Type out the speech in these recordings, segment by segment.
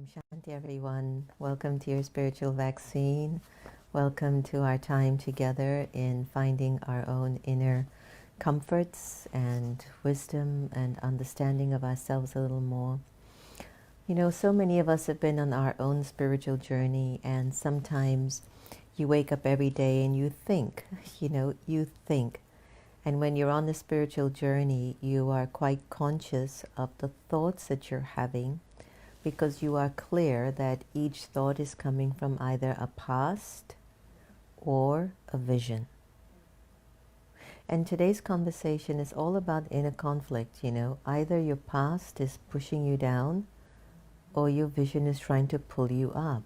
Shanti, everyone. Welcome to your spiritual vaccine. Welcome to our time together in finding our own inner comforts and wisdom and understanding of ourselves a little more. You know, so many of us have been on our own spiritual journey, and sometimes you wake up every day and you think, you think. And when you're on the spiritual journey, you are quite conscious of the thoughts that you're having, because you are clear that each thought is coming from either a past or a vision. And today's conversation is all about inner conflict, Either your past is pushing you down or your vision is trying to pull you up.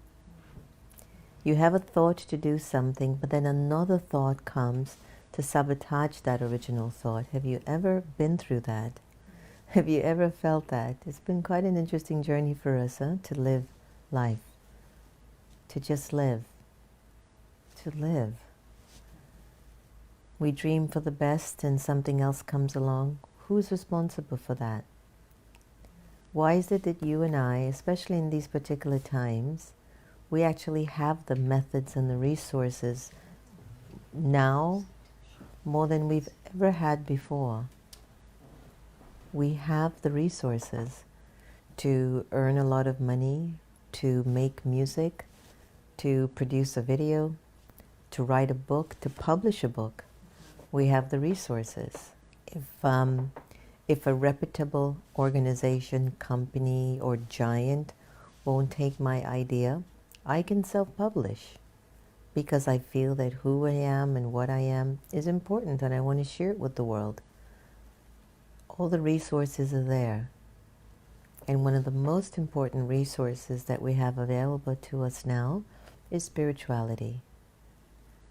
You have a thought to do something, but then another thought comes to sabotage that original thought. Have you ever been through that? Have you ever felt that? It's been quite an interesting journey for us, to live life. To just live. To live. We dream for the best and something else comes along. Who's responsible for that? Why is it that you and I, especially in these particular times, we actually have the methods and the resources now more than we've ever had before? We have the resources to earn a lot of money, to make music, to produce a video, to write a book, to publish a book. We have the resources. If a reputable organization, company, or giant won't take my idea, I can self-publish, because I feel that who I am and what I am is important and I want to share it with the world. All the resources are there. And one of the most important resources that we have available to us now is spirituality.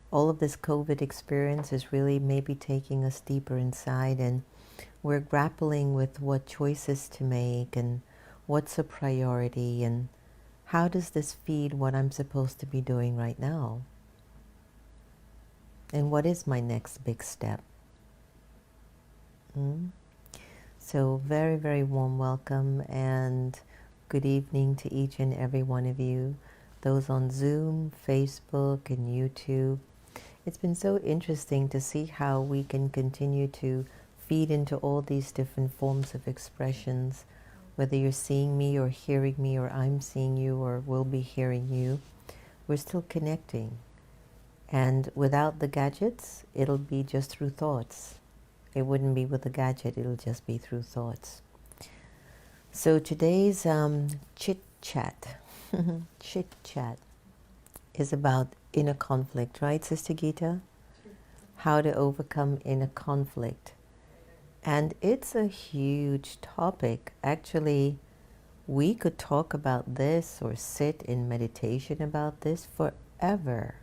All of this COVID experience is really maybe taking us deeper inside, and we're grappling with what choices to make and what's a priority and how does this feed what I'm supposed to be doing right now? And what is my next big step? So very, very warm welcome and good evening to each and every one of you, those on Zoom, Facebook, and YouTube. It's been so interesting to see how we can continue to feed into all these different forms of expressions, whether you're seeing me or hearing me, or I'm seeing you or will be hearing you. We're still connecting. And without the gadgets, it'll be just through thoughts. It wouldn't be with a gadget, it'll just be through thoughts. So today's chit-chat, chit-chat is about inner conflict, right, Sister Gita? How to overcome inner conflict. And it's a huge topic. Actually, we could talk about this or sit in meditation about this forever.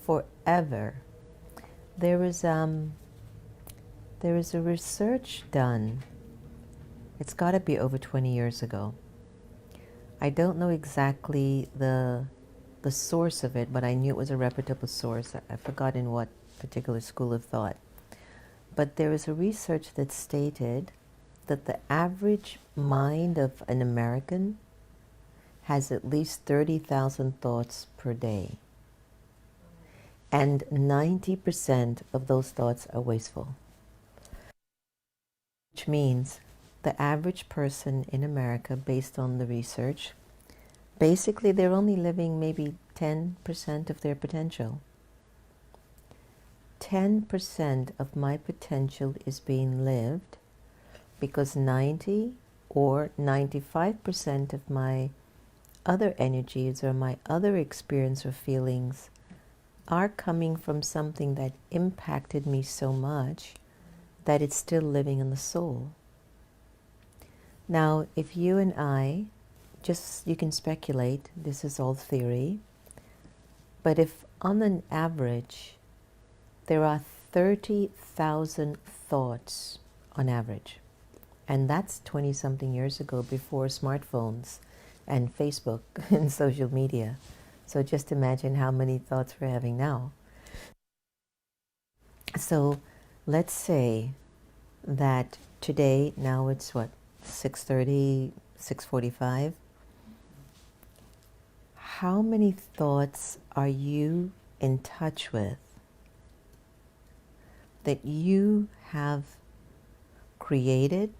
Forever. There is a research done. It's got to be over 20 years ago. I don't know exactly the source of it, but I knew it was a reputable source. I forgot in what particular school of thought. But there was a research that stated that the average mind of an American has at least 30,000 thoughts per day. And 90% of those thoughts are wasteful. Which means the average person in America, based on the research, basically they're only living maybe 10% of their potential. 10% of my potential is being lived because 90 or 95% of my other energies or my other experience or feelings are coming from something that impacted me so much that it's still living in the soul. Now, if you and I, you can speculate, this is all theory, but if on an average, there are 30,000 thoughts on average, and that's 20-something years ago, before smartphones and Facebook and social media. So just imagine how many thoughts we're having now. So let's say that today, now it's what, 6:30, 6:45, how many thoughts are you in touch with that you have created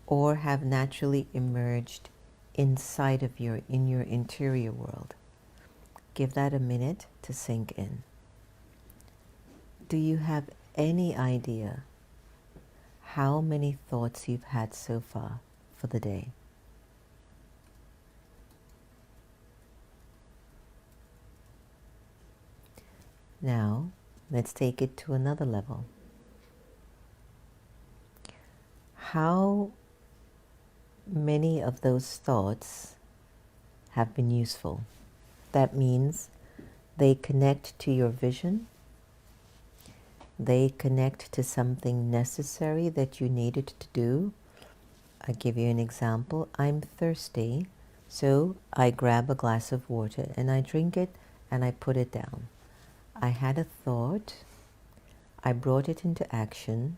or have naturally emerged inside of in your interior world? Give that a minute to sink in. Do you have any idea how many thoughts you've had so far for the day? Now, let's take it to another level. How many of those thoughts have been useful? That means they connect to your vision. They connect to something necessary that you needed to do. I'll give you an example. I'm thirsty, so I grab a glass of water and I drink it and I put it down. I had a thought, I brought it into action,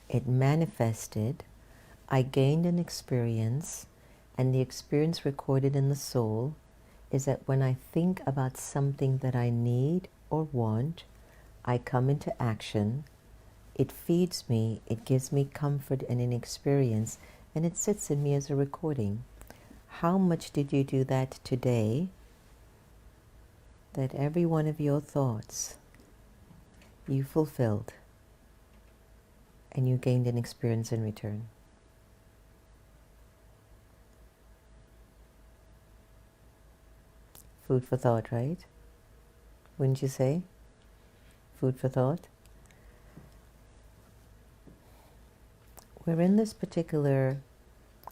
it manifested, I gained an experience, and the experience recorded in the soul is that when I think about something that I need or want, I come into action, it feeds me, it gives me comfort and an experience, and it sits in me as a recording. How much did you do that today? That every one of your thoughts you fulfilled and you gained an experience in return. Food for thought, right? Wouldn't you say? Food for thought. We're in this particular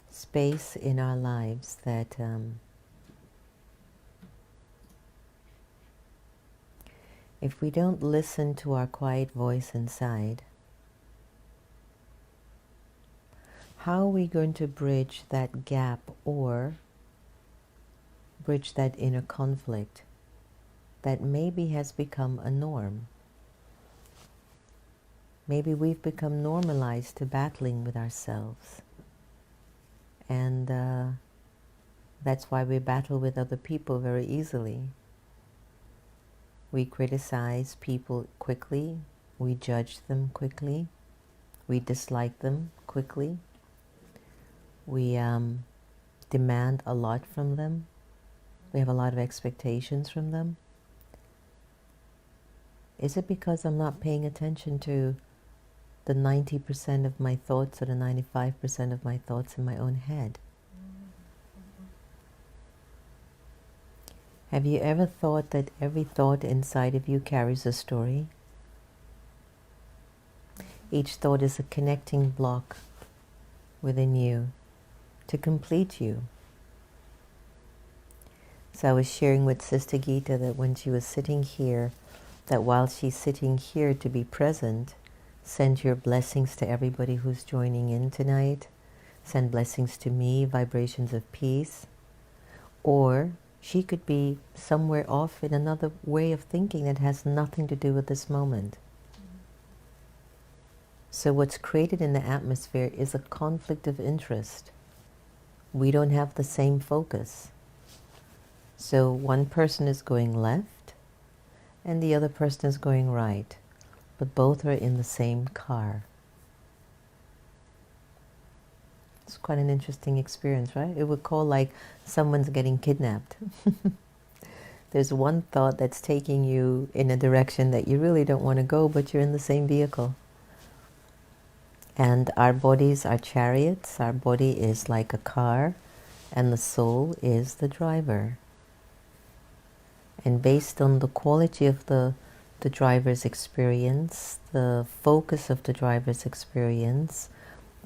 space in our lives that if we don't listen to our quiet voice inside, how are we going to bridge that gap or bridge that inner conflict that maybe has become a norm? Maybe we've become normalized to battling with ourselves. And that's why we battle with other people very easily. We criticize people quickly, we judge them quickly, we dislike them quickly, we demand a lot from them, we have a lot of expectations from them. Is it because I'm not paying attention to the 90% of my thoughts or the 95% of my thoughts in my own head? Have you ever thought that every thought inside of you carries a story? Each thought is a connecting block within you to complete you. So I was sharing with Sister Gita that when she was sitting here, that while she's sitting here to be present, send your blessings to everybody who's joining in tonight. Send blessings to me, vibrations of peace. Or she could be somewhere off in another way of thinking that has nothing to do with this moment. So what's created in the atmosphere is a conflict of interest. We don't have the same focus. So one person is going left and the other person is going right, but both are in the same car. It's quite an interesting experience, right? It would call like someone's getting kidnapped. There's one thought that's taking you in a direction that you really don't want to go, but you're in the same vehicle. And our bodies are chariots, our body is like a car, and the soul is the driver. And based on the quality of the driver's experience, the focus of the driver's experience,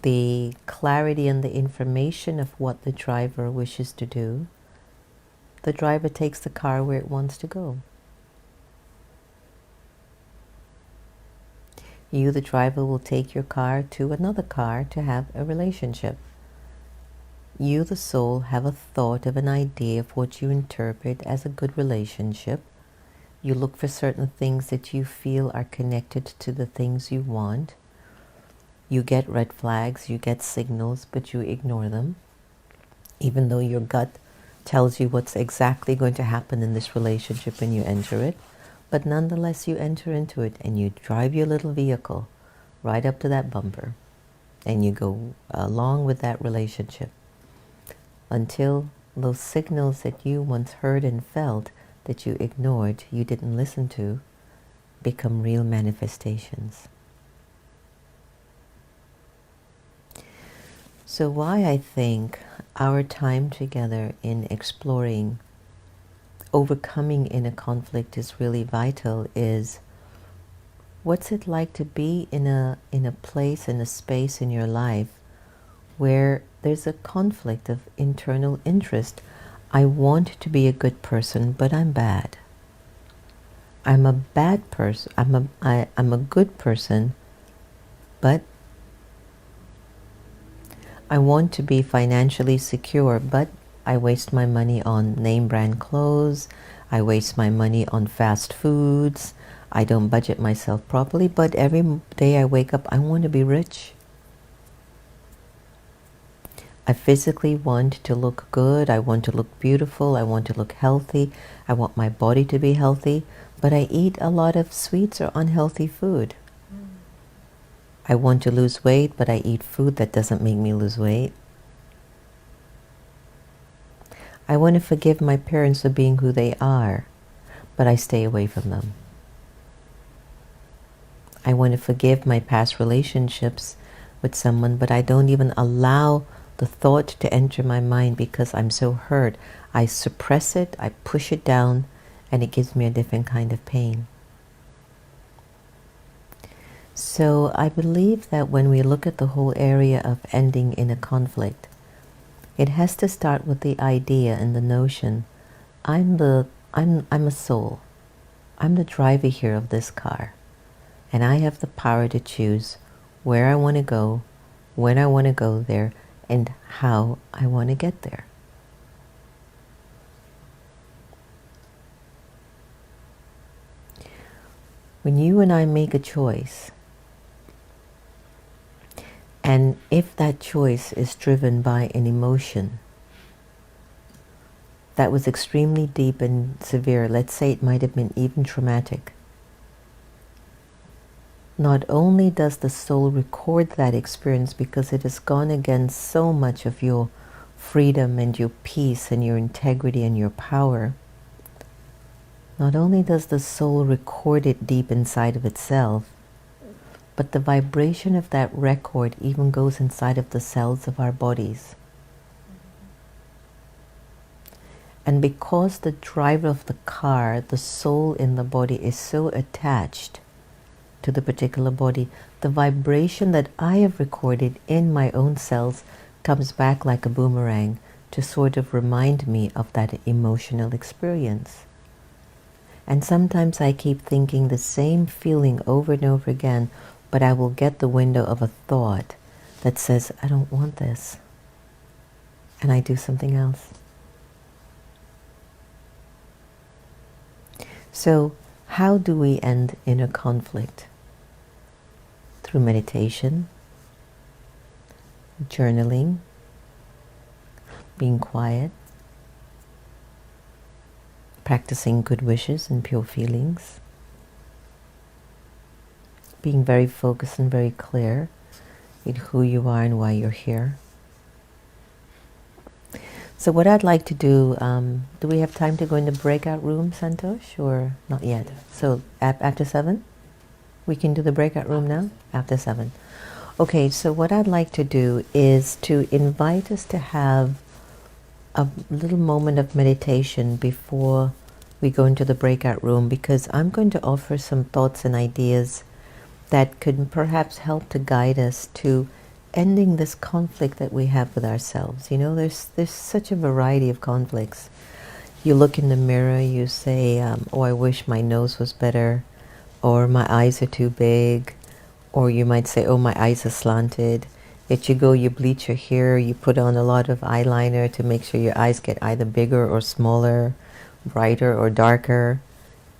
the clarity and the information of what the driver wishes to do, the driver takes the car where it wants to go. You, the driver, will take your car to another car to have a relationship. You, the soul, have a thought of an idea of what you interpret as a good relationship. You look for certain things that you feel are connected to the things you want. You get red flags, you get signals, but you ignore them, even though your gut tells you what's exactly going to happen in this relationship and you enter it. But nonetheless, you enter into it and you drive your little vehicle right up to that bumper and you go along with that relationship until those signals that you once heard and felt that you ignored, you didn't listen to, become real manifestations. So why I think our time together in exploring overcoming inner conflict is really vital is what's it like to be in a place, in a space in your life where there's a conflict of internal interest. I want to be a good person, but I'm bad. I'm a bad person. I'm a good person, but I want to be financially secure, but I waste my money on name brand clothes. I waste my money on fast foods. I don't budget myself properly, but every day I wake up, I want to be rich. I physically want to look good. I want to look beautiful. I want to look healthy. I want my body to be healthy, but I eat a lot of sweets or unhealthy food. I want to lose weight, but I eat food that doesn't make me lose weight. I want to forgive my parents for being who they are, but I stay away from them. I want to forgive my past relationships with someone, but I don't even allow the thought to enter my mind because I'm so hurt. I suppress it, I push it down, and it gives me a different kind of pain. So I believe that when we look at the whole area of ending in a conflict, it has to start with the idea and the notion, I'm a soul. I'm the driver here of this car. And I have the power to choose where I want to go, when I want to go there, and how I want to get there. When you and I make a choice, and if that choice is driven by an emotion that was extremely deep and severe, let's say it might have been even traumatic, not only does the soul record that experience because it has gone against so much of your freedom and your peace and your integrity and your power, not only does the soul record it deep inside of itself, but the vibration of that record even goes inside of the cells of our bodies. And because the driver of the car, the soul in the body, is so attached to the particular body, the vibration that I have recorded in my own cells comes back like a boomerang to sort of remind me of that emotional experience. And sometimes I keep thinking the same feeling over and over again, but I will get the window of a thought that says, I don't want this. And I do something else. So, how do we end inner conflict? Through meditation, journaling, being quiet, practicing good wishes and pure feelings, being very focused and very clear in who you are and why you're here. So what I'd like to do we have time to go in the breakout room, Santosh, or not yet? Yeah. So after 7? We can do the breakout room now? After 7. Okay, so what I'd like to do is to invite us to have a little moment of meditation before we go into the breakout room, because I'm going to offer some thoughts and ideas that could perhaps help to guide us to ending this conflict that we have with ourselves. You know, there's such a variety of conflicts. You look in the mirror, you say, oh, I wish my nose was better, or my eyes are too big, or you might say, oh, my eyes are slanted. Yet you go, you bleach your hair, you put on a lot of eyeliner to make sure your eyes get either bigger or smaller, brighter or darker.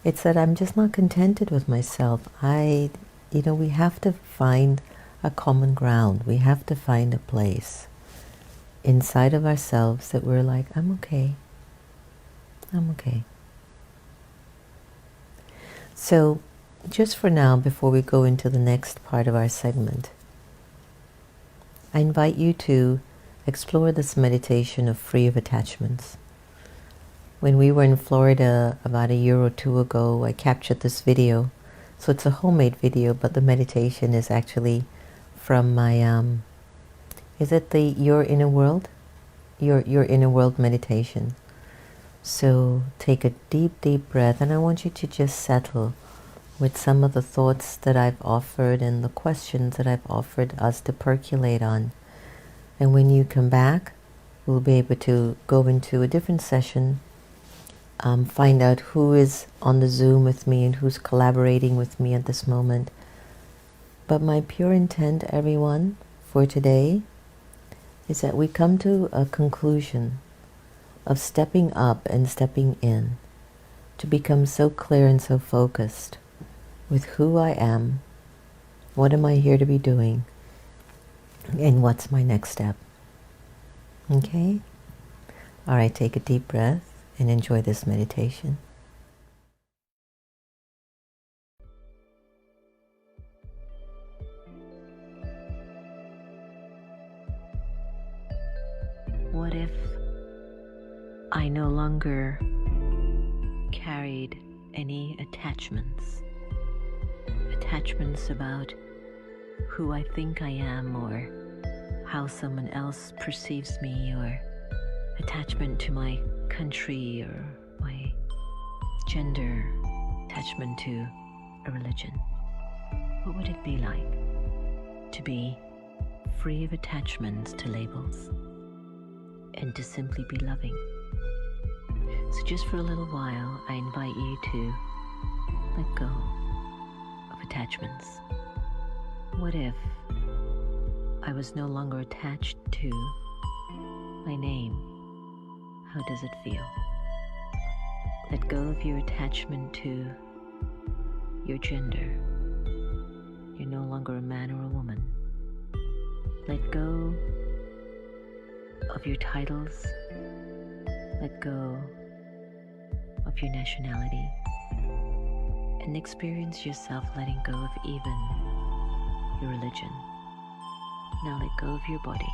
It's that I'm just not contented with myself. We have to find a common ground. We have to find a place inside of ourselves that we're like, I'm okay. I'm okay. So, just for now, before we go into the next part of our segment, I invite you to explore this meditation of free of attachments. When we were in Florida about a year or two ago, I captured this video. So it's a homemade video, but the meditation is actually from my, is it the Your Inner World? Your Inner World meditation. So take a deep, deep breath, and I want you to just settle with some of the thoughts that I've offered and the questions that I've offered us to percolate on. And when you come back, we'll be able to go into a different session, find out who is on the Zoom with me and who's collaborating with me at this moment. But my pure intent, everyone, for today is that we come to a conclusion of stepping up and stepping in to become so clear and so focused with who I am, what am I here to be doing, and what's my next step. Okay? All right, take a deep breath and enjoy this meditation. What if I no longer carried any attachments? Attachments about who I think I am or how someone else perceives me, or attachment to my country or my gender, attachment to a religion. What would it be like to be free of attachments to labels and to simply be loving? So just for a little while, I invite you to let go of attachments. What if I was no longer attached to my name? How does it feel? Let go of your attachment to your gender. You're no longer a man or a woman. Let go of your titles. Let go of your nationality. And experience yourself letting go of even your religion. Now let go of your body.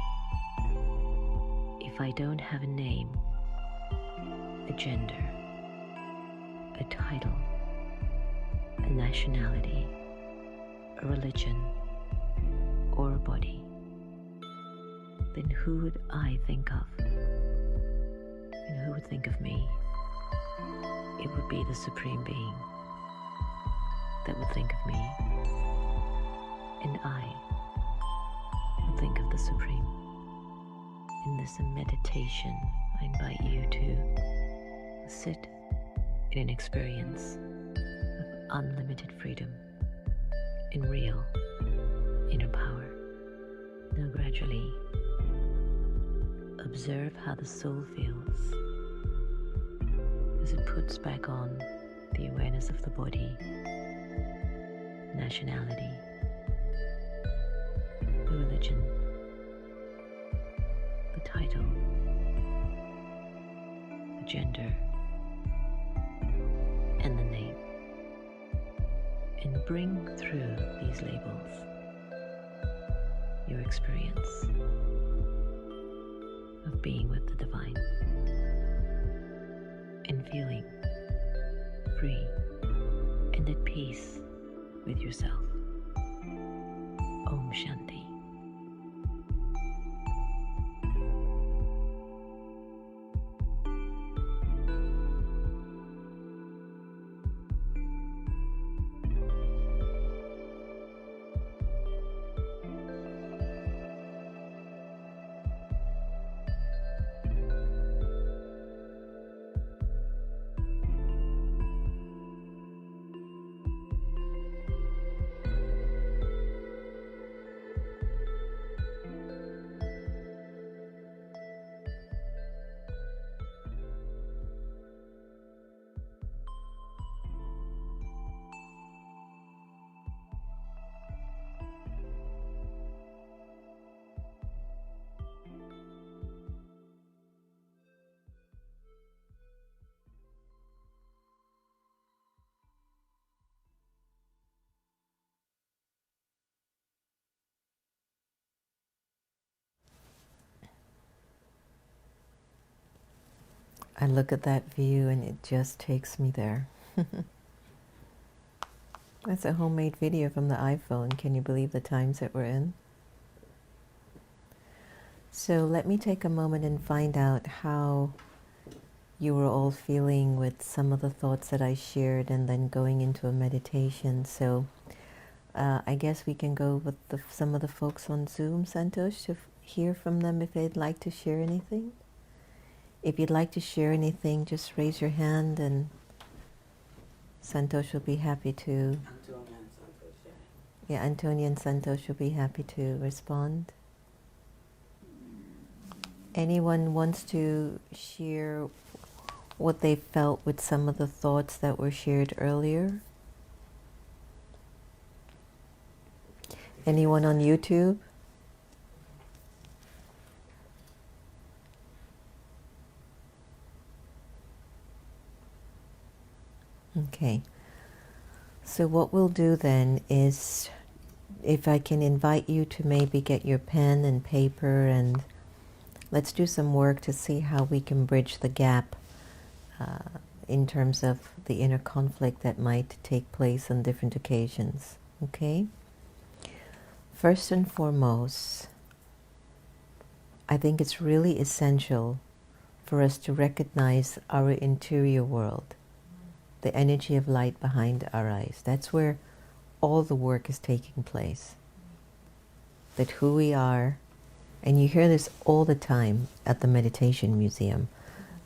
If I don't have a name, a gender, a title, a nationality, a religion, or a body, then who would I think of? And who would think of me? It would be the Supreme Being that would think of me, and I would think of the Supreme. In this meditation, I invite you to sit in an experience of unlimited freedom in real inner power. Now gradually observe how the soul feels as it puts back on the awareness of the body, nationality, the religion, the title, the gender, and the name, and bring through these labels your experience of being with the divine and feeling free and at peace with yourself. Om Shanti. I look at that view and it just takes me there. That's a homemade video from the iPhone. Can you believe the times that we're in? So let me take a moment and find out how you were all feeling with some of the thoughts that I shared, and then going into a meditation. So I guess we can go with some of the folks on Zoom, Santosh, to hear from them if they'd like to share anything. If you'd like to share anything, just raise your hand and Santosh will be happy to. Yeah, Antonia and Santosh will be happy to respond. Anyone wants to share what they felt with some of the thoughts that were shared earlier? Anyone on YouTube? Okay. So what we'll do then is, if I can invite you to maybe get your pen and paper, and let's do some work to see how we can bridge the gap in terms of the inner conflict that might take place on different occasions. Okay? First and foremost, I think it's really essential for us to recognize our interior world, the energy of light behind our eyes. That's where all the work is taking place. That who we are, and you hear this all the time at the Meditation Museum.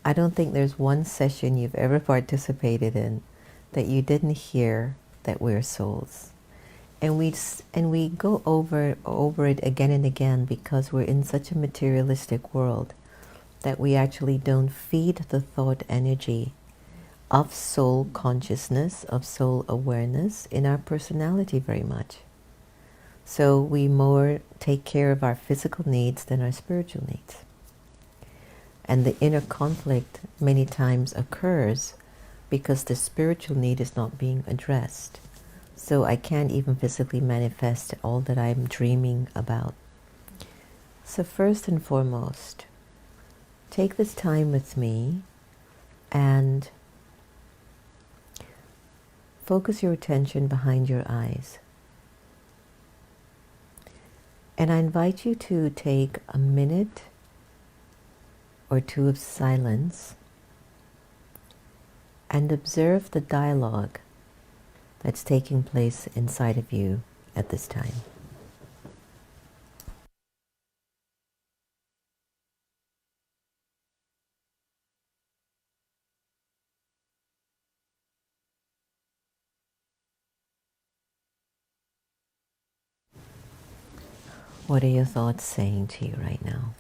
I don't think there's one session you've ever participated in that you didn't hear that we're souls. And we go over it again and again because we're in such a materialistic world that we actually don't feed the thought energy of soul consciousness, of soul awareness in our personality very much. So we more take care of our physical needs than our spiritual needs. And the inner conflict many times occurs because the spiritual need is not being addressed. So I can't even physically manifest all that I'm dreaming about. So first and foremost, take this time with me and focus your attention behind your eyes. And I invite you to take a minute or two of silence and observe the dialogue that's taking place inside of you at this time. What are your thoughts saying to you right now?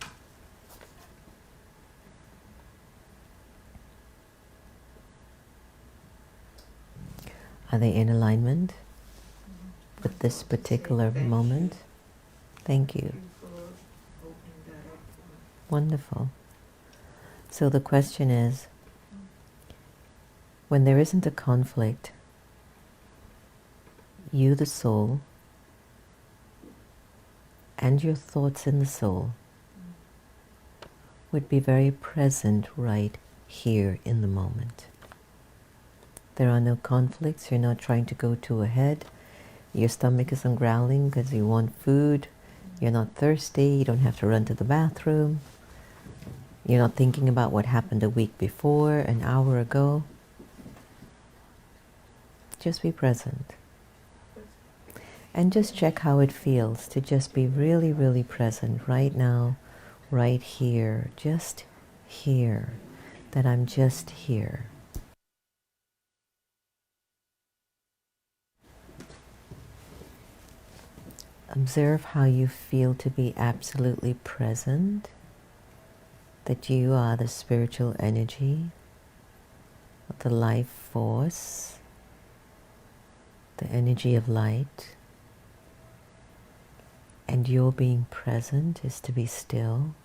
Are they in alignment with this particular moment? Thank you. Wonderful. So the question is, when there isn't a conflict, you, the soul, and your thoughts in the soul would be very present right here in the moment. There are no conflicts. You're not trying to go to a head. Your stomach isn't growling because you want food. You're not thirsty. You don't have to run to the bathroom. You're not thinking about what happened a week before, an hour ago. Just be present. And just check how it feels to just be really, really present right now, right here, just here, that I'm just here. Observe how you feel to be absolutely present, that you are the spiritual energy, the life force, the energy of light, and your being present is to be still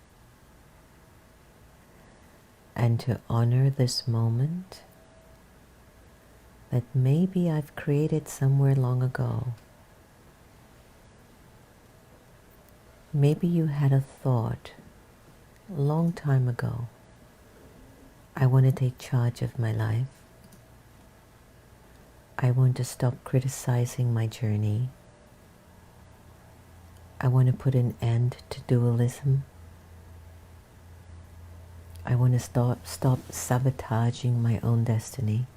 and to honor this moment that maybe I've created somewhere long ago. Maybe you had a thought a long time ago, I want to take charge of my life. I want to stop criticizing my journey. I want to put an end to dualism. I want to stop sabotaging my own destiny.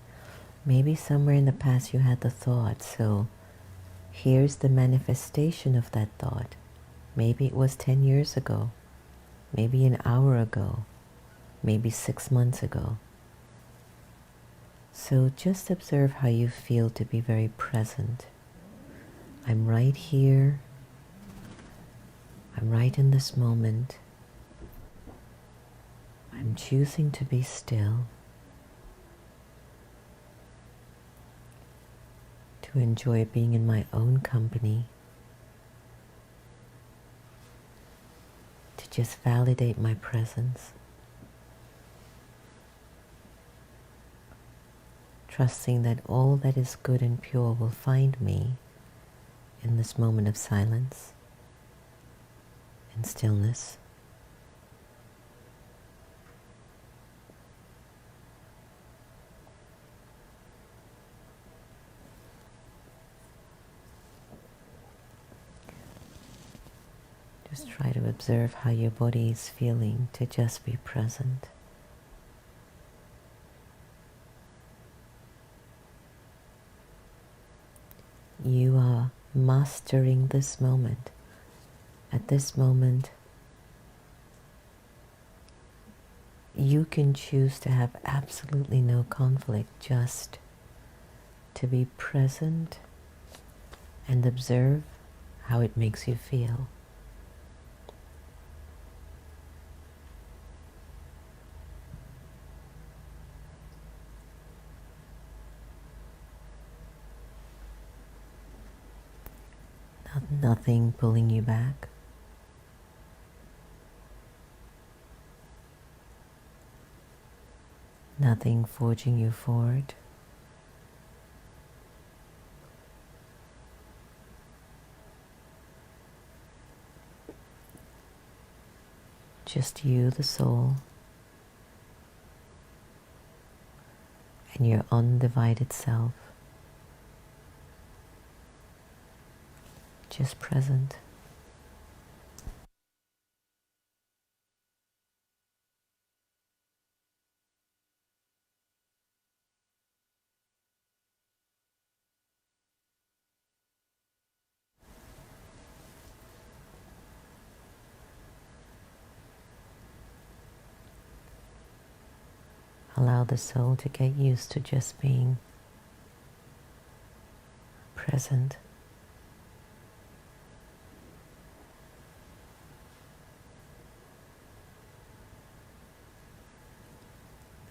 Maybe somewhere in the past you had the thought, so here's the manifestation of that thought. Maybe it was 10 years ago, maybe an hour ago, maybe 6 months ago. So just observe how you feel to be very present. I'm right here. I'm right in this moment. I'm choosing to be still, to enjoy being in my own company, to just validate my presence, trusting that all that is good and pure will find me in this moment of silence and stillness. Just try to observe how your body is feeling, to just be present. You are mastering this moment. At this moment, you can choose to have absolutely no conflict, just to be present and observe how it makes you feel. Nothing pulling you back. Nothing forging you forward. Just you, the soul, and your undivided self. Just present. Allow the soul to get used to just being present.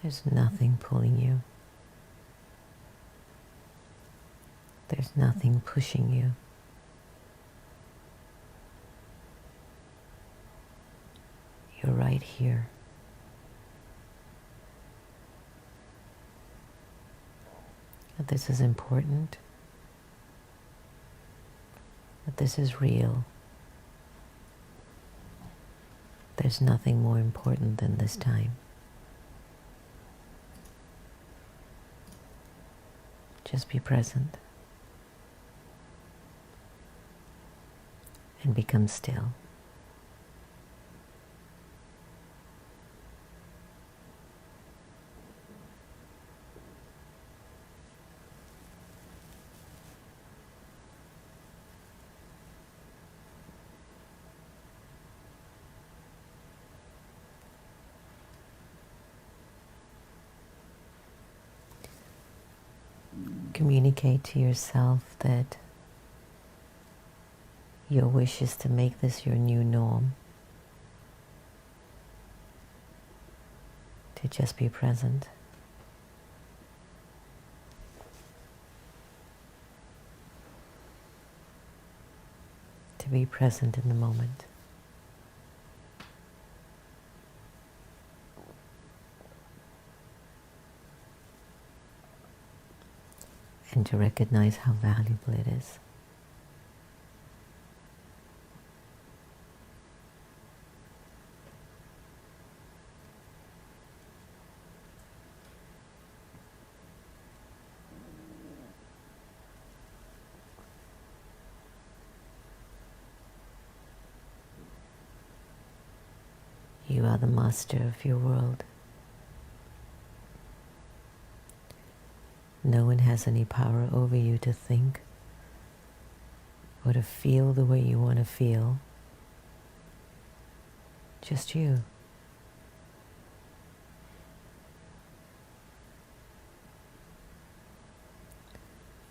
There's nothing pulling you. There's nothing pushing you. You're right here. That this is important. That this is real. There's nothing more important than this time. Just be present and become still. Communicate to yourself that your wish is to make this your new norm. To just be present. To be present in the moment. And to recognize how valuable it is. are the master of your world. No one has any power over you to think or to feel the way you want to feel. Just you.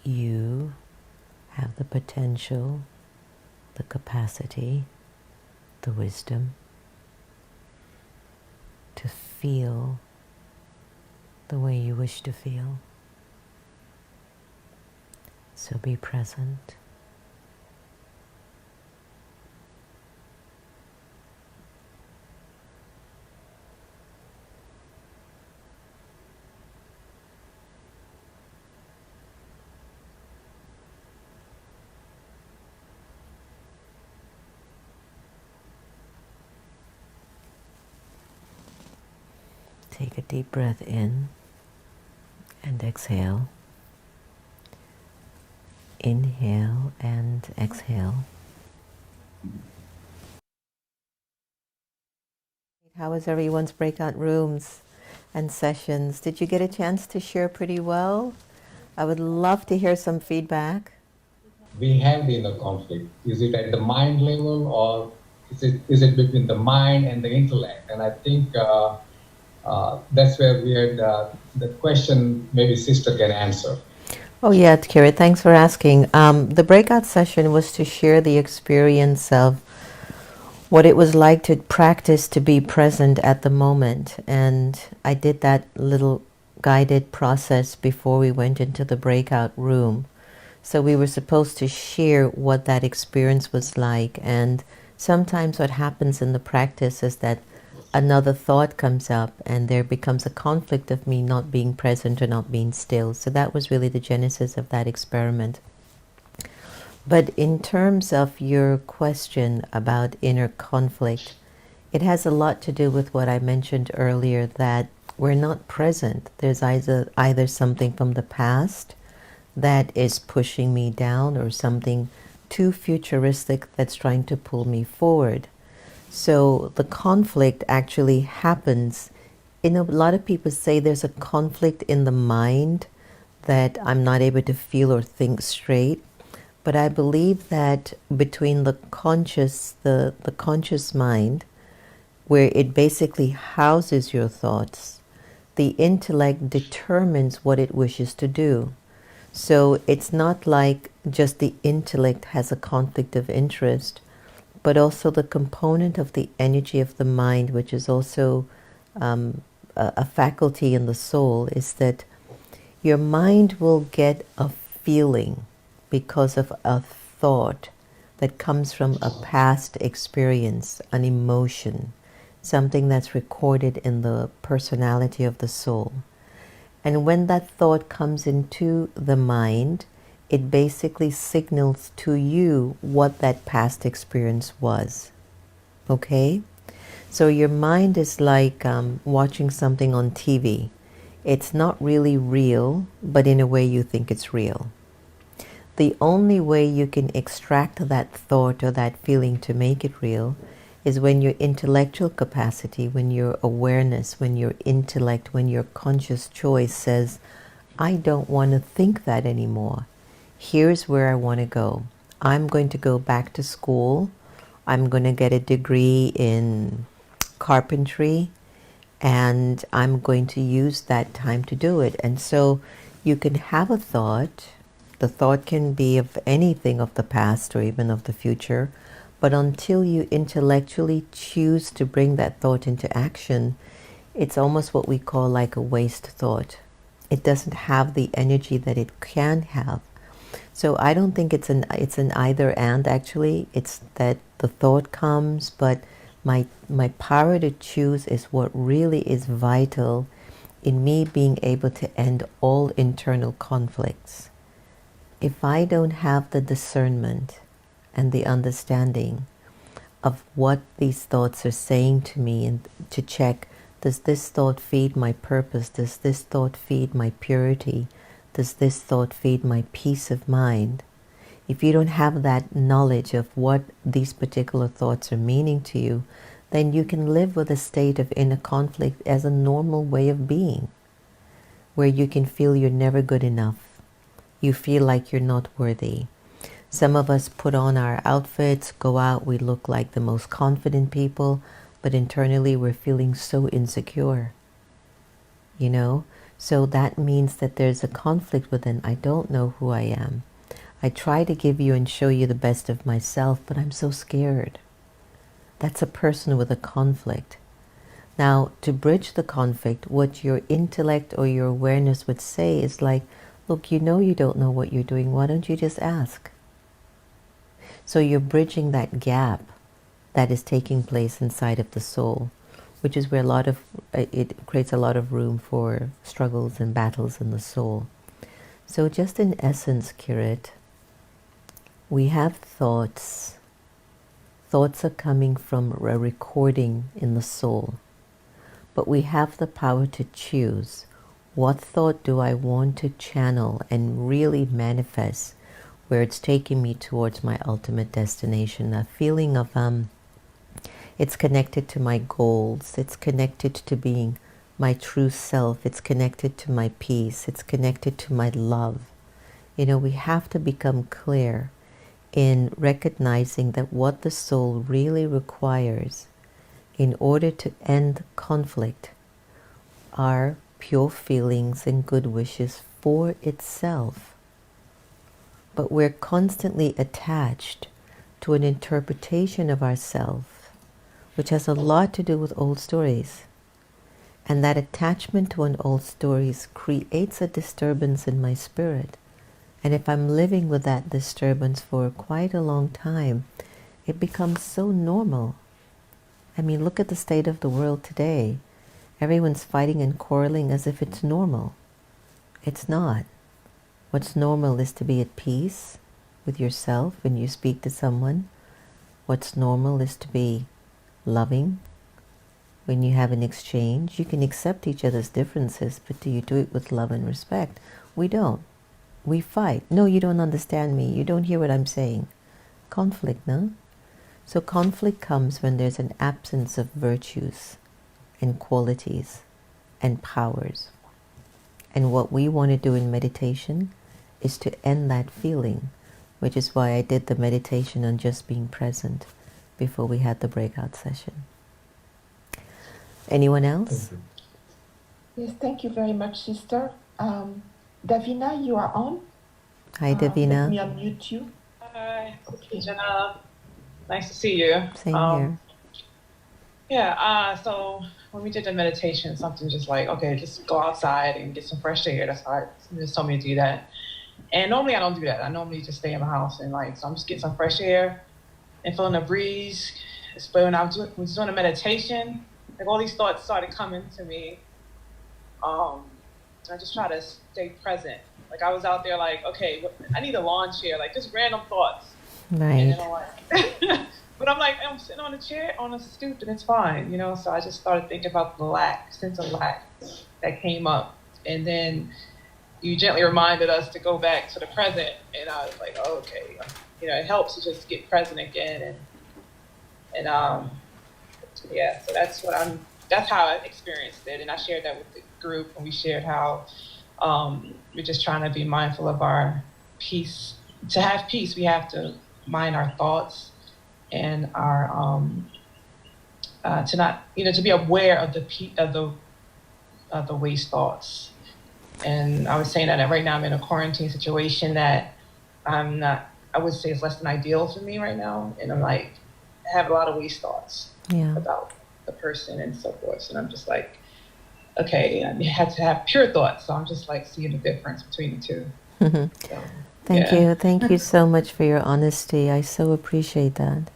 You have the potential, the capacity, the wisdom to feel the way you wish to feel. So be present. Take a deep breath in and exhale. Inhale and exhale. How was everyone's breakout rooms and sessions? Did you get a chance to share pretty well? I would love to hear some feedback. We have the inner conflict. Is it at the mind level, or is it between the mind and the intellect? And I think that's where we had the question maybe Sister can answer. Oh yeah, Kira, thanks for asking. The breakout session was to share the experience of what it was like to practice to be present at the moment. And I did that little guided process before we went into the breakout room. So we were supposed to share what that experience was like. And sometimes what happens in the practice is that another thought comes up and there becomes a conflict of me not being present or not being still. So that was really the genesis of that experiment. But in terms of your question about inner conflict, it has a lot to do with what I mentioned earlier, that we're not present. There's either something from the past that is pushing me down or something too futuristic that's trying to pull me forward. So the conflict actually happens. A lot of people say there's a conflict in the mind, that I'm not able to feel or think straight. But I believe that between the conscious mind, where it basically houses your thoughts, the intellect determines what it wishes to do. So it's not like just the intellect has a conflict of interest, but also the component of the energy of the mind, which is also a faculty in the soul, is that your mind will get a feeling because of a thought that comes from a past experience, an emotion, something that's recorded in the personality of the soul. And when that thought comes into the mind, it basically signals to you what that past experience was. Okay? So your mind is like watching something on TV. It's not really real, but in a way you think it's real. The only way you can extract that thought or that feeling to make it real is when your intellectual capacity, when your awareness, when your intellect, when your conscious choice says, I don't want to think that anymore. Here's where I want to go. I'm going to go back to school. I'm going to get a degree in carpentry, and I'm going to use that time to do it. And so you can have a thought. The thought can be of anything of the past or even of the future, but until you intellectually choose to bring that thought into action, it's almost what we call like a waste thought. It doesn't have the energy that it can have. So I don't think it's an either and actually. It's that the thought comes, but my power to choose is what really is vital in me being able to end all internal conflicts. If I don't have the discernment and the understanding of what these thoughts are saying to me, and to check, does this thought feed my purpose? Does this thought feed my purity? Does this thought feed my peace of mind? If you don't have that knowledge of what these particular thoughts are meaning to you, then you can live with a state of inner conflict as a normal way of being, where you can feel you're never good enough. You feel like you're not worthy. Some of us put on our outfits, go out, we look like the most confident people, but internally we're feeling so insecure, you know? So that means that there's a conflict within. I don't know who I am. I try to give you and show you the best of myself, but I'm so scared. That's a person with a conflict. Now, to bridge the conflict, what your intellect or your awareness would say is like, look, you know you don't know what you're doing. Why don't you just ask? So you're bridging that gap that is taking place inside of the soul, which is where it creates a lot of room for struggles and battles in the soul. So just in essence, Kirit, we have thoughts. Thoughts are coming from a recording in the soul. But we have the power to choose what thought do I want to channel and really manifest where it's taking me towards my ultimate destination. A feeling of, it's connected to my goals. It's connected to being my true self. It's connected to my peace. It's connected to my love. You know, we have to become clear in recognizing that what the soul really requires in order to end conflict are pure feelings and good wishes for itself. But we're constantly attached to an interpretation of ourselves, which has a lot to do with old stories. And that attachment to an old stories creates a disturbance in my spirit. And if I'm living with that disturbance for quite a long time, it becomes so normal. I mean, look at the state of the world today. Everyone's fighting and quarreling as if it's normal. It's not. What's normal is to be at peace with yourself when you speak to someone. What's normal is to be loving when you have an exchange. You can accept each other's differences, but do you do it with love and respect? We don't. We fight. No, you don't understand me. You don't hear what I'm saying. Conflict, no? So conflict comes when there's an absence of virtues and qualities and powers. And what we want to do in meditation is to end that feeling, which is why I did the meditation on just being present before we had the breakout session. Anyone else? Yes, thank you very much, Sister. Davina, you are on. Hi, Davina. Let me unmute you. Hi, Sister Jenna. Nice to see you. Same here. Yeah, so when we did the meditation, something just like, okay, just go outside and get some fresh air. That's hard. Somebody just told me to do that. And normally I don't do that. I normally just stay in my house and so I'm just getting some fresh air and feeling the breeze. But when I was doing a meditation, like all these thoughts started coming to me. I just try to stay present. Like I was out there like, okay, I need a lawn chair, like just random thoughts. Right. And then I'm like, but I'm sitting on a chair, on a stoop, and it's fine, you know? So I just started thinking about the sense of lack that came up. And then you gently reminded us to go back to the present. And I was like, oh, okay. You know, it helps to just get present again. And yeah, so that's how I experienced it. And I shared that with the group, and we shared how we're just trying to be mindful of our peace. To have peace, we have to mind our thoughts and our to not, to be aware of the waste thoughts. And I was saying that right now I'm in a quarantine situation that I would say is less than ideal for me right now. And I'm like, I have a lot of waste thoughts about the person and so forth. And I'm just like, okay, I had to have pure thoughts. So I'm just like seeing the difference between the two. So, Thank you. Thank you so much for your honesty. I so appreciate that.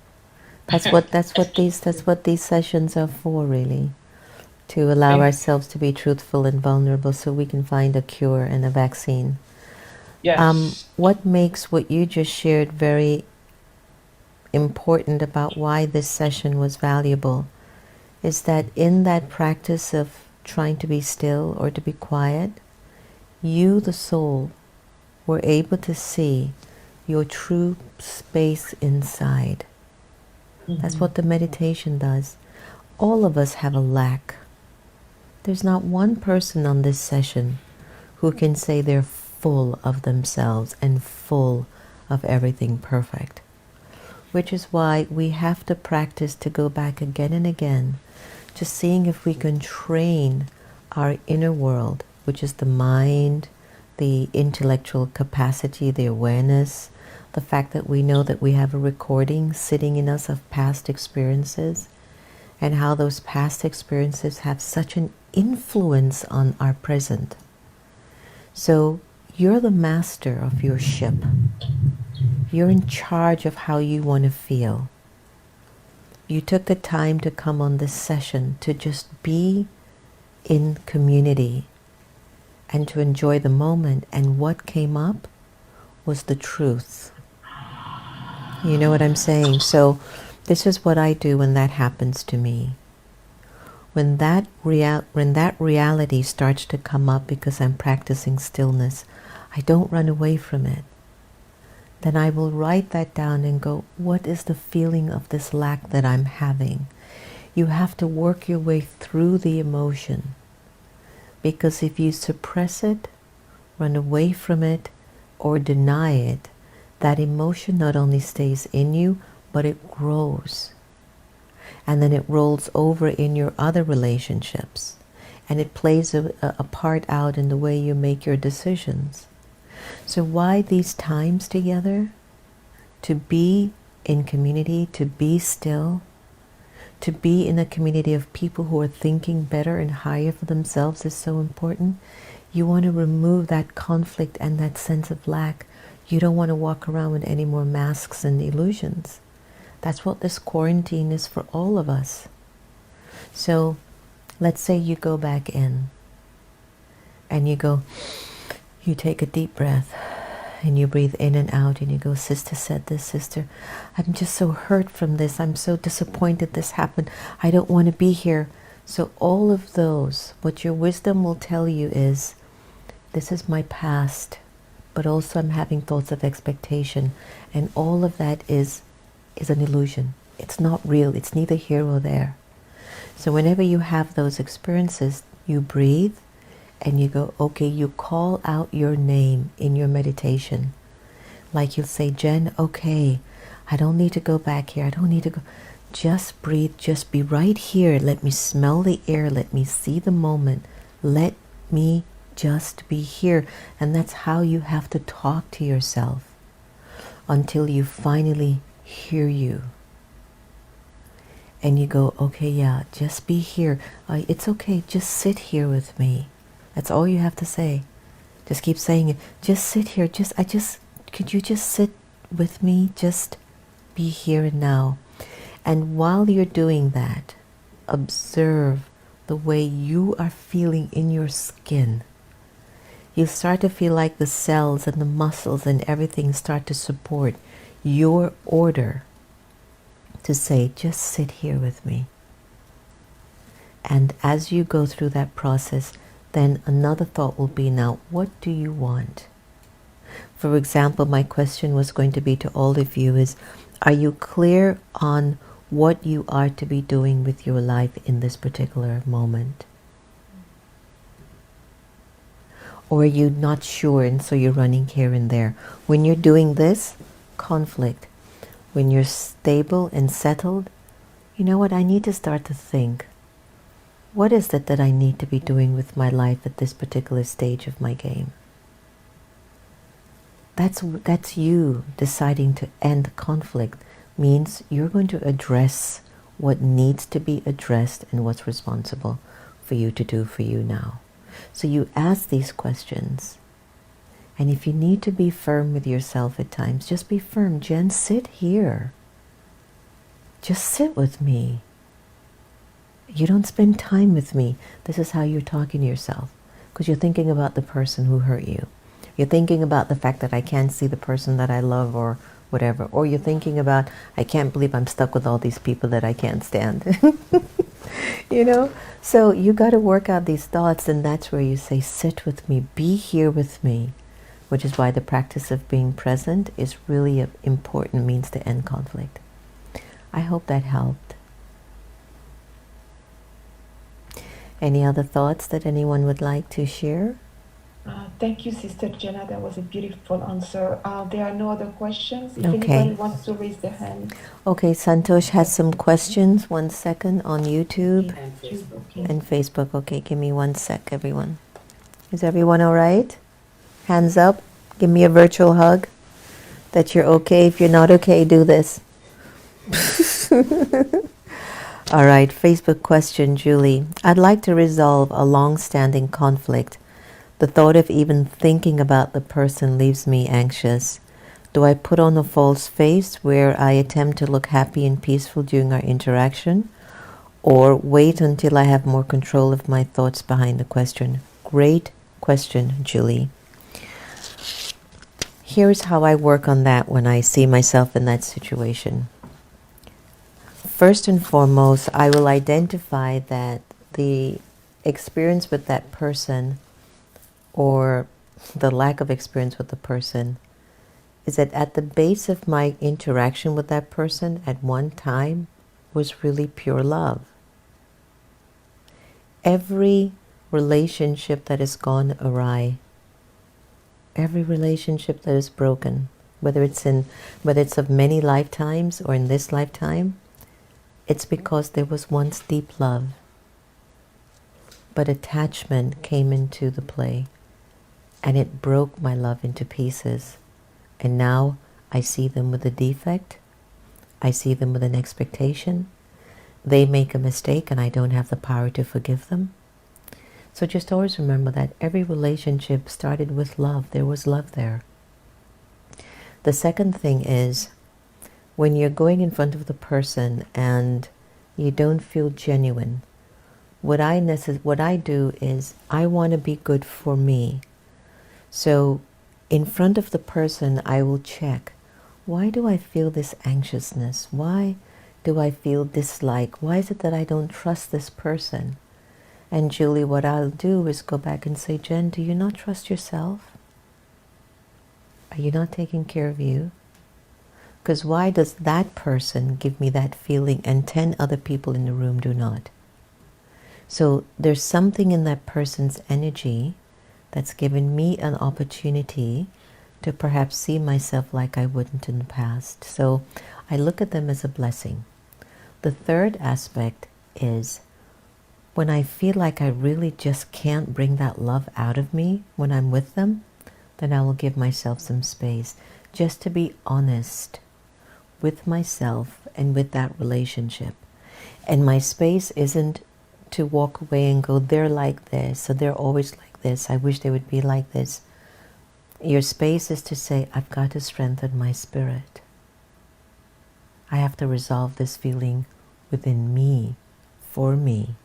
That's what these sessions are for, really. To allow ourselves to be truthful and vulnerable so we can find a cure and a vaccine. Yes. What makes what you just shared very important about why this session was valuable is that in that practice of trying to be still or to be quiet, you, the soul, were able to see your true space inside. Mm-hmm. That's what the meditation does. All of us have a lack. There's not one person on this session who can say they're full of themselves and full of everything perfect. Which is why we have to practice to go back again and again, just seeing if we can train our inner world, which is the mind, the intellectual capacity, the awareness, the fact that we know that we have a recording sitting in us of past experiences, and how those past experiences have such an influence on our present. So you're the master of your ship. You're in charge of how you want to feel. You took the time to come on this session to just be in community and to enjoy the moment, and what came up was the truth. You know what I'm saying? So this is what I do when that happens to me. When that reality starts to come up because I'm practicing stillness, I don't run away from it. Then I will write that down and go, what is the feeling of this lack that I'm having? You have to work your way through the emotion. Because if you suppress it, run away from it, or deny it, that emotion not only stays in you, but it grows. And then it rolls over in your other relationships. And it plays a part out in the way you make your decisions. So why these times together? To be in community, to be still, to be in a community of people who are thinking better and higher for themselves is so important. You want to remove that conflict and that sense of lack. You don't want to walk around with any more masks and illusions. That's what this quarantine is for all of us. So let's say you go back in and you take a deep breath and you breathe in and out and you go, Sister said this, Sister, I'm just so hurt from this. I'm so disappointed this happened. I don't want to be here. So all of those, what your wisdom will tell you is, this is my past, but also I'm having thoughts of expectation. And all of that is an illusion. It's not real. It's neither here or there. So whenever you have those experiences, you breathe, and you go, okay, you call out your name in your meditation. Like you'll say, Jen, okay, I don't need to go back here. I don't need to go. Just breathe. Just be right here. Let me smell the air. Let me see the moment. Let me just be here. And that's how you have to talk to yourself until you finally hear you. And you go, okay, yeah, just be here. It's okay. Just sit here with me. That's all you have to say. Just keep saying it. Just sit here. Could you just sit with me? Just be here and now. And while you're doing that, observe the way you are feeling in your skin. You start to feel like the cells and the muscles and everything start to support your order to say, just sit here with me. And as you go through that process, then another thought will be, now, what do you want? For example, my question was going to be to all of you is, are you clear on what you are to be doing with your life in this particular moment? Or are you not sure and so you're running here and there? When you're doing this, conflict. When you're stable and settled, you know what, I need to start to think, what is it that I need to be doing with my life at this particular stage of my game? That's you deciding to end conflict. Means you're going to address what needs to be addressed and what's responsible for you to do for you now. So you ask these questions. And if you need to be firm with yourself at times, just be firm. Jen, sit here. Just sit with me. You don't spend time with me. This is how you're talking to yourself. Because you're thinking about the person who hurt you. You're thinking about the fact that I can't see the person that I love or whatever. Or you're thinking about, I can't believe I'm stuck with all these people that I can't stand. You know? So you got to work out these thoughts, and that's where you say, sit with me, be here with me. Which is why the practice of being present is really an important means to end conflict. I hope that helped. Any other thoughts that anyone would like to share? Thank you, Sister Jenna. That was a beautiful answer. There are no other questions. If Okay. anybody wants to raise their hand. Okay, Santosh has some questions. 1 second on YouTube Okay. and Facebook. Okay, give me 1 sec, everyone. Is everyone all right? Hands up. Give me a virtual hug that you're okay. If you're not okay, do this. All right, Facebook question, Julie. I'd like to resolve a long-standing conflict. The thought of even thinking about the person leaves me anxious. Do I put on a false face where I attempt to look happy and peaceful during our interaction? Or wait until I have more control of my thoughts behind the question? Great question, Julie. Here's how I work on that when I see myself in that situation. First and foremost, I will identify that the experience with that person, or the lack of experience with the person, is that at the base of my interaction with that person at one time was really pure love. Every relationship that has gone awry, every relationship that is broken, whether it's of many lifetimes or in this lifetime, it's because there was once deep love, but attachment came into the play and it broke my love into pieces. And now I see them with a defect, I see them with an expectation. They make a mistake and I don't have the power to forgive them. So just always remember that every relationship started with love. There was love there. The second thing is, when you're going in front of the person and you don't feel genuine, what I do is I want to be good for me. So in front of the person, I will check, why do I feel this anxiousness? Why do I feel dislike? Why is it that I don't trust this person? And Julie, what I'll do is go back and say, Jen, do you not trust yourself? Are you not taking care of you? Because why does that person give me that feeling and 10 other people in the room do not? So there's something in that person's energy that's given me an opportunity to perhaps see myself like I wouldn't in the past. So I look at them as a blessing. The third aspect is when I feel like I really just can't bring that love out of me when I'm with them, then I will give myself some space just to be honest with myself and with that relationship. And my space isn't to walk away and go, they're like this, so they're always like this, I wish they would be like this. Your space is to say, I've got to strengthen my spirit. I have to resolve this feeling within me, for me.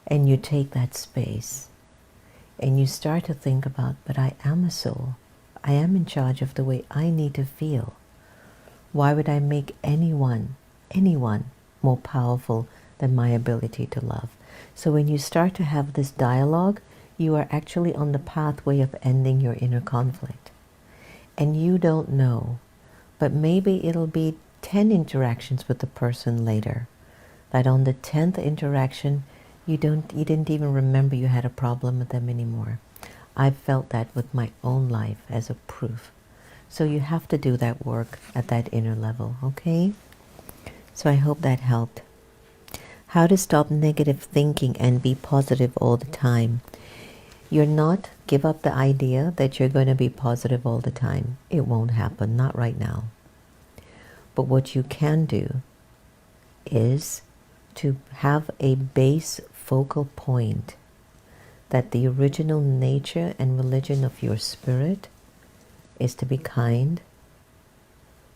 And you take that space and you start to think about, but I am a soul. I am in charge of the way I need to feel. Why would I make anyone more powerful than my ability to love? So when you start to have this dialogue, you are actually on the pathway of ending your inner conflict. And you don't know, but maybe it'll be 10 interactions with the person later, that on the 10th interaction, you didn't even remember you had a problem with them anymore. I've felt that with my own life as a proof. So you have to do that work at that inner level, okay? So I hope that helped. How to stop negative thinking and be positive all the time. You're not give up the idea that you're going to be positive all the time. It won't happen, not right now. But what you can do is to have a base focal point that the original nature and religion of your spirit is to be kind,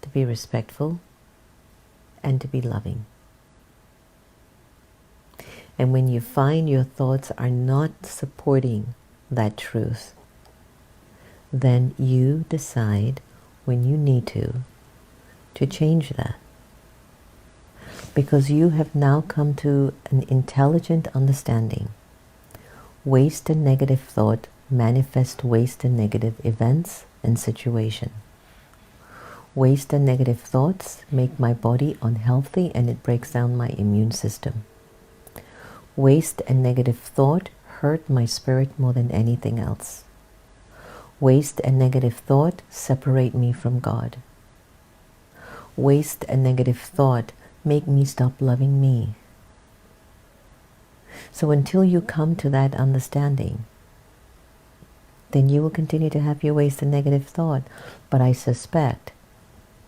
to be respectful, and to be loving. And when you find your thoughts are not supporting that truth, then you decide when you need to change that. Because you have now come to an intelligent understanding. Waste and negative thought manifest waste and negative events and situation. Waste and negative thoughts make my body unhealthy and it breaks down my immune system. Waste and negative thought hurt my spirit more than anything else. Waste and negative thought separate me from God. Waste and negative thought make me stop loving me. So until you come to that understanding, then you will continue to have your waste and negative thought. But I suspect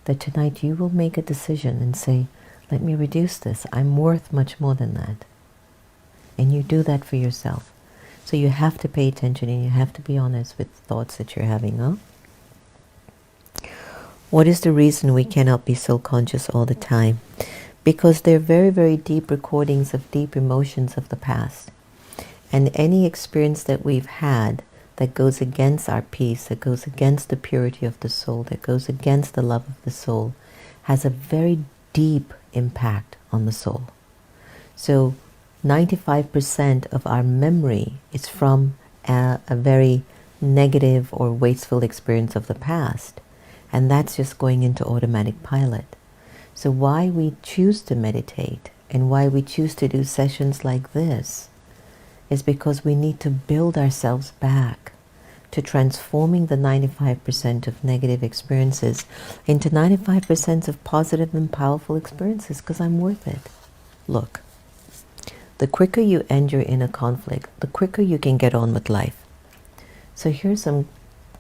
that tonight you will make a decision and say, let me reduce this. I'm worth much more than that. And you do that for yourself. So you have to pay attention and you have to be honest with the thoughts that you're having, huh? What is the reason we cannot be so conscious all the time? Because they're very, very deep recordings of deep emotions of the past. And any experience that we've had that goes against our peace, that goes against the purity of the soul, that goes against the love of the soul, has a very deep impact on the soul. So 95% of our memory is from a very negative or wasteful experience of the past. And that's just going into automatic pilot. So why we choose to meditate and why we choose to do sessions like this is because we need to build ourselves back to transforming the 95% of negative experiences into 95% of positive and powerful experiences, because I'm worth it. Look, the quicker you end your inner conflict, the quicker you can get on with life. So here's some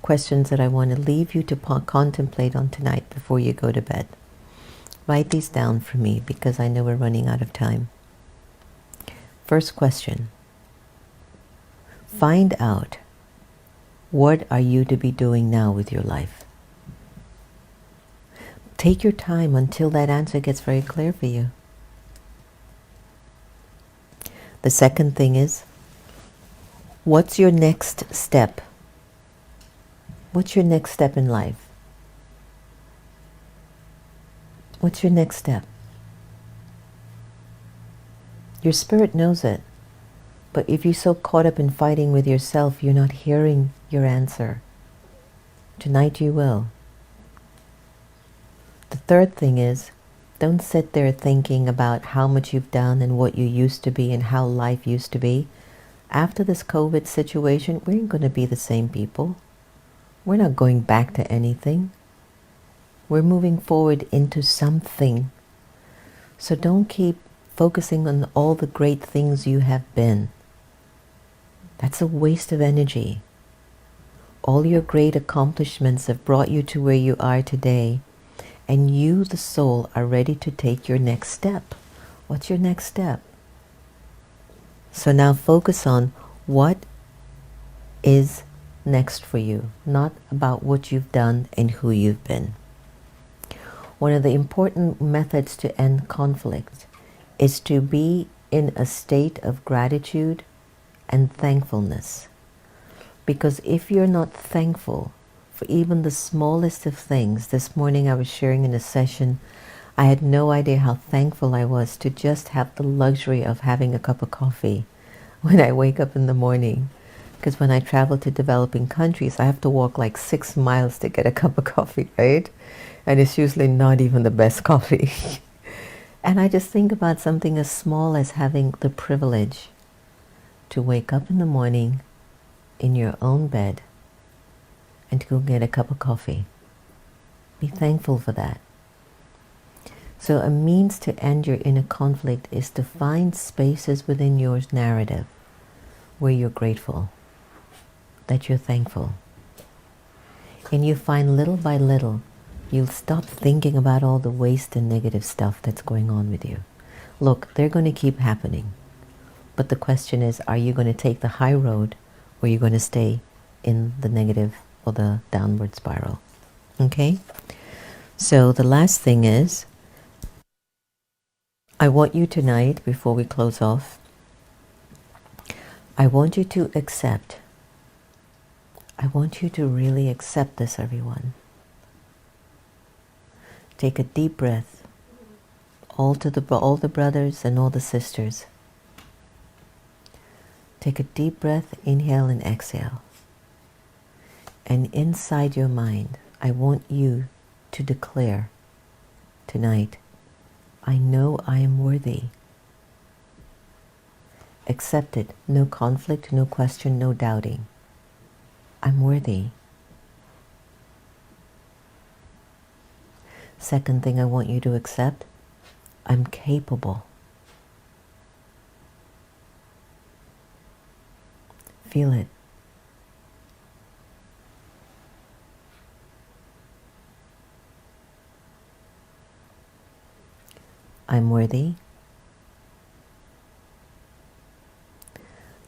questions that I want to leave you to contemplate on tonight before you go to bed. Write these down for me because I know we're running out of time. First question. Find out, what are you to be doing now with your life? Take your time until that answer gets very clear for you. The second thing is, what's your next step? What's your next step in life? What's your next step? Your spirit knows it. But if you're so caught up in fighting with yourself, you're not hearing your answer. Tonight you will. The third thing is, don't sit there thinking about how much you've done and what you used to be and how life used to be. After this COVID situation, we ain't going to be the same people. We're not going back to anything. We're moving forward into something. So don't keep focusing on all the great things you have been. That's a waste of energy. All your great accomplishments have brought you to where you are today, and you, the soul, are ready to take your next step. What's your next step? So now focus on what is next for you, not about what you've done and who you've been. One of the important methods to end conflict is to be in a state of gratitude and thankfulness. Because if you're not thankful for even the smallest of things, this morning I was sharing in a session, I had no idea how thankful I was to just have the luxury of having a cup of coffee when I wake up in the morning. Because when I travel to developing countries, I have to walk like 6 miles to get a cup of coffee, right? And it's usually not even the best coffee. And I just think about something as small as having the privilege to wake up in the morning in your own bed and to go get a cup of coffee. Be thankful for that. So a means to end your inner conflict is to find spaces within your narrative where you're grateful, that you're thankful. And you find little by little, you'll stop thinking about all the waste and negative stuff that's going on with you. Look, they're going to keep happening. But the question is, are you going to take the high road or are you going to stay in the negative or the downward spiral? Okay? So the last thing is, I want you tonight, before we close off, I want you to accept. I want you to really accept this, everyone. Take a deep breath, all the brothers and all the sisters. Take a deep breath, inhale and exhale. And inside your mind, I want you to declare tonight, I know I am worthy. Accept it. No conflict, no question, no doubting. I'm worthy. Second thing I want you to accept, I'm capable. Feel it. I'm worthy.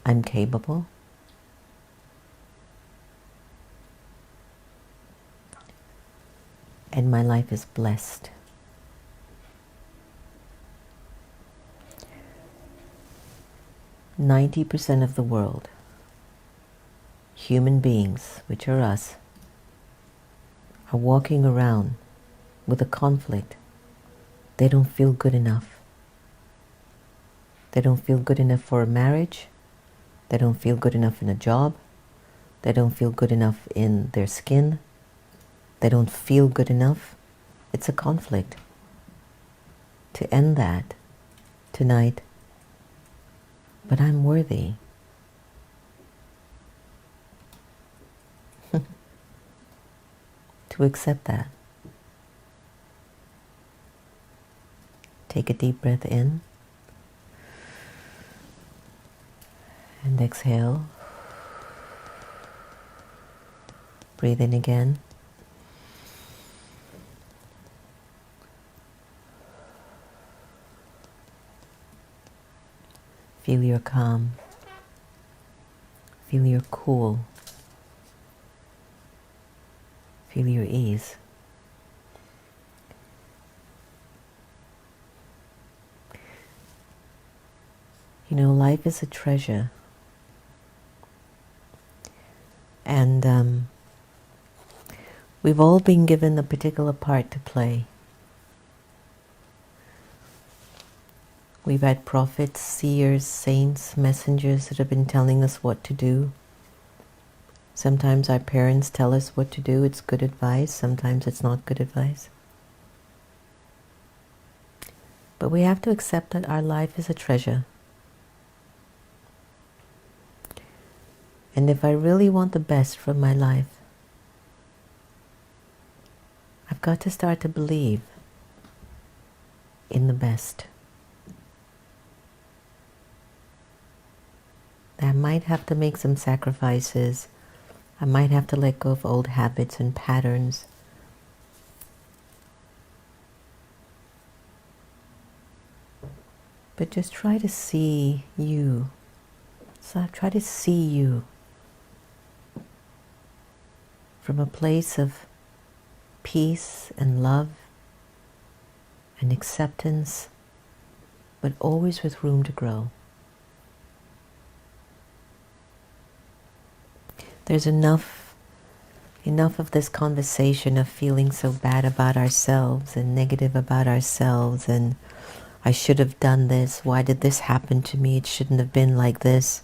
I'm capable. And my life is blessed. %90 of the world, human beings, which are us, are walking around with a conflict. They don't feel good enough. They don't feel good enough for a marriage. They don't feel good enough in a job. They don't feel good enough in their skin. They don't feel good enough. It's a conflict. To end that tonight, but I'm worthy. To accept that. Take a deep breath in and exhale. Breathe in again. Feel your calm. Feel your cool. Feel your ease. You know, life is a treasure. And we've all been given a particular part to play. We've had prophets, seers, saints, messengers that have been telling us what to do. Sometimes our parents tell us what to do. It's good advice. Sometimes it's not good advice. But we have to accept that our life is a treasure. And if I really want the best from my life, I've got to start to believe in the best. I might have to make some sacrifices. I might have to let go of old habits and patterns. But just try to see you. So try to see you from a place of peace and love and acceptance, but always with room to grow. There's enough of this conversation of feeling so bad about ourselves and negative about ourselves and I should have done this, why did this happen to me, it shouldn't have been like this.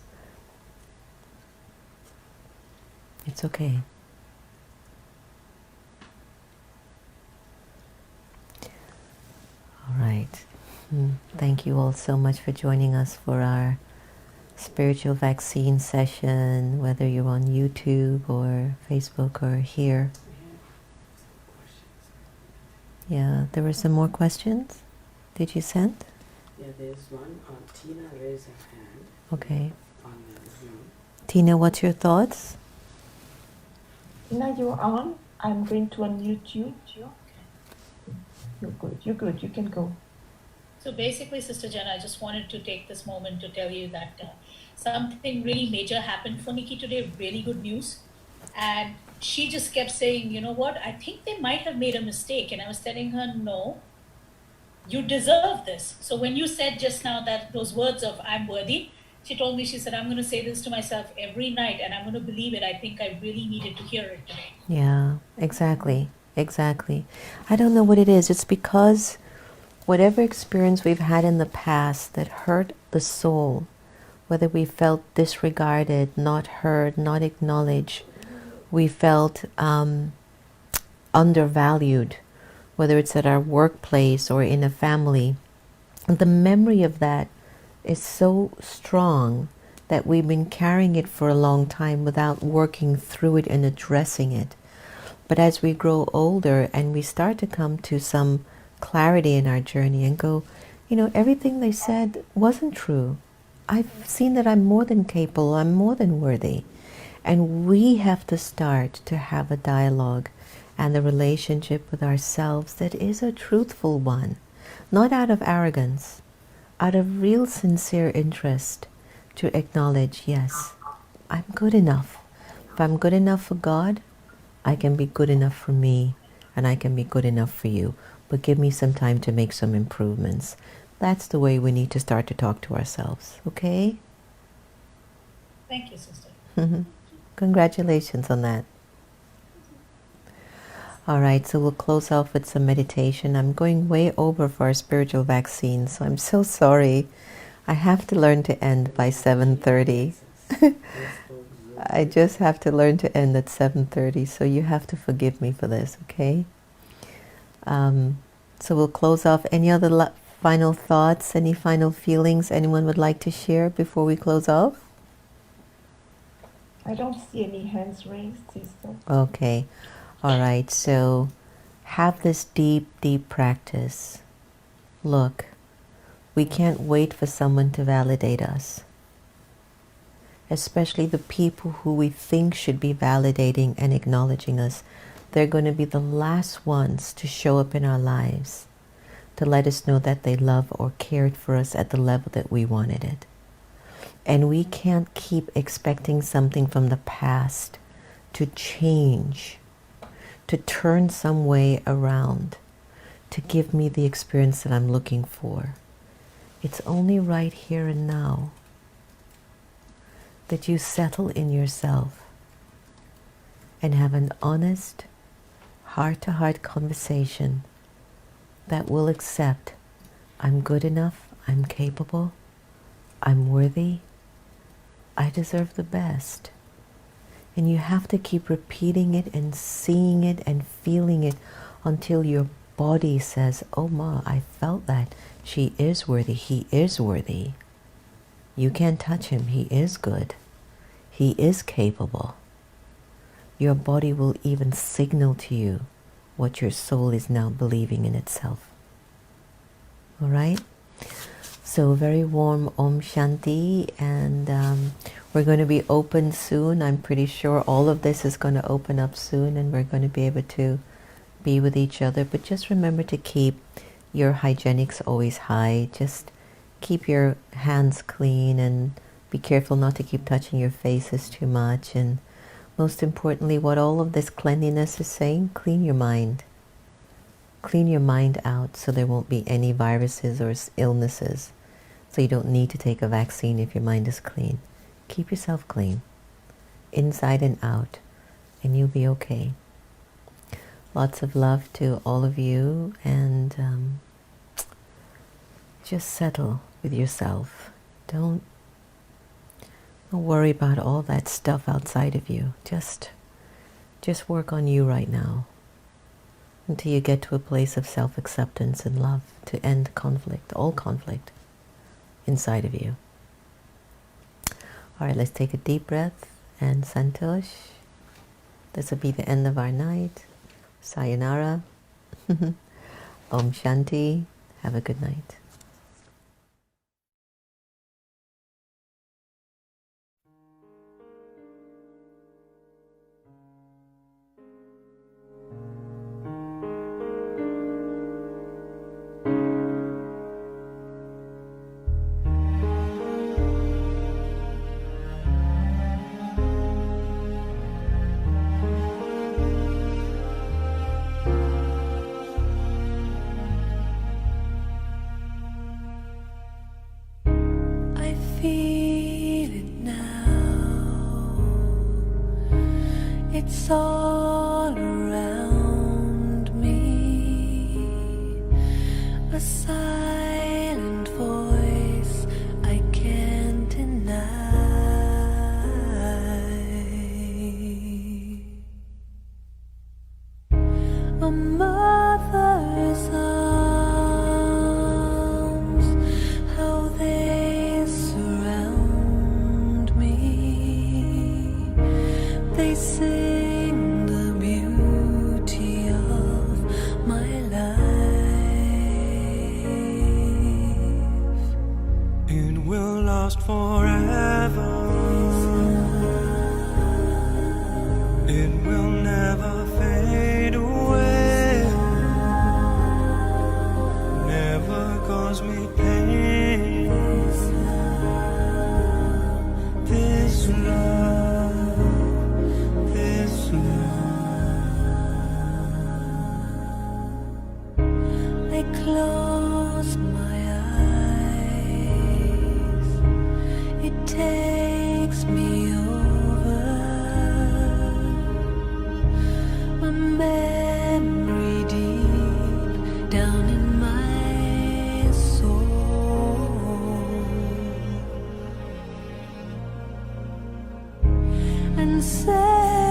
It's okay. All right. Thank you all so much for joining us for our spiritual vaccine session, whether you're on YouTube or Facebook or here. Yeah, there were some more questions. Did you send? Yeah, there's one. Tina raised her hand. Okay. On the Zoom. Tina, what's your thoughts? Tina, you're on. I'm going to unmute you. You're good. You're good. You can go. So basically, Sister Jenna, I just wanted to take this moment to tell you that something really major happened for Nikki today, really good news. And she just kept saying, you know what, I think they might have made a mistake. And I was telling her, no, you deserve this. So when you said just now that those words of I'm worthy, she told me, she said, I'm going to say this to myself every night and I'm going to believe it. I think I really needed to hear it today. Yeah, exactly. Exactly. I don't know what it is. It's because whatever experience we've had in the past that hurt the soul, whether we felt disregarded, not heard, not acknowledged, we felt undervalued, whether it's at our workplace or in a family, the memory of that is so strong that we've been carrying it for a long time without working through it and addressing it. But as we grow older and we start to come to some clarity in our journey and go, you know, everything they said wasn't true. I've seen that I'm more than capable, I'm more than worthy. And we have to start to have a dialogue and a relationship with ourselves that is a truthful one, not out of arrogance, out of real sincere interest to acknowledge, yes, I'm good enough. If I'm good enough for God, I can be good enough for me, and I can be good enough for you. But give me some time to make some improvements. That's the way we need to start to talk to ourselves, okay? Thank you, sister. Congratulations on that. All right, so we'll close off with some meditation. I'm going way over for our spiritual vaccine, so I'm so sorry. I have to learn to end by 7:30. I just have to learn to end at 7:30, so you have to forgive me for this, okay? So we'll close off. Any other final thoughts, any final feelings anyone would like to share before we close off? I don't see any hands raised, sister. Okay. All right. So have this deep, deep practice. Look, we can't wait for someone to validate us, especially the people who we think should be validating and acknowledging us. They're going to be the last ones to show up in our lives to let us know that they love or cared for us at the level that we wanted it. And we can't keep expecting something from the past to change, to turn some way around, to give me the experience that I'm looking for. It's only right here and now that you settle in yourself and have an honest, heart-to-heart conversation that will accept, I'm good enough, I'm capable, I'm worthy, I deserve the best. And you have to keep repeating it and seeing it and feeling it until your body says, oh ma, I felt that. She is worthy, he is worthy. You can't touch him, he is good. He is capable. Your body will even signal to you what your soul is now believing in itself. All right? So very warm Om Shanti, and we're going to be open soon. I'm pretty sure all of this is going to open up soon, and we're going to be able to be with each other. But just remember to keep your hygienics always high. Just keep your hands clean and be careful not to keep touching your faces too much. And most importantly, what all of this cleanliness is saying, clean your mind. Clean your mind out so there won't be any viruses or illnesses. So you don't need to take a vaccine if your mind is clean. Keep yourself clean, inside and out, and you'll be okay. Lots of love to all of you, and just settle with yourself. Don't worry about all that stuff outside of you. Just work on you right now until you get to a place of self-acceptance and love to end conflict, all conflict inside of you. All right, let's take a deep breath and Santosh. This will be the end of our night. Sayonara. Om Shanti. Have a good night. It's all around me, a silent voice I can't deny, a mother's arms, how they can say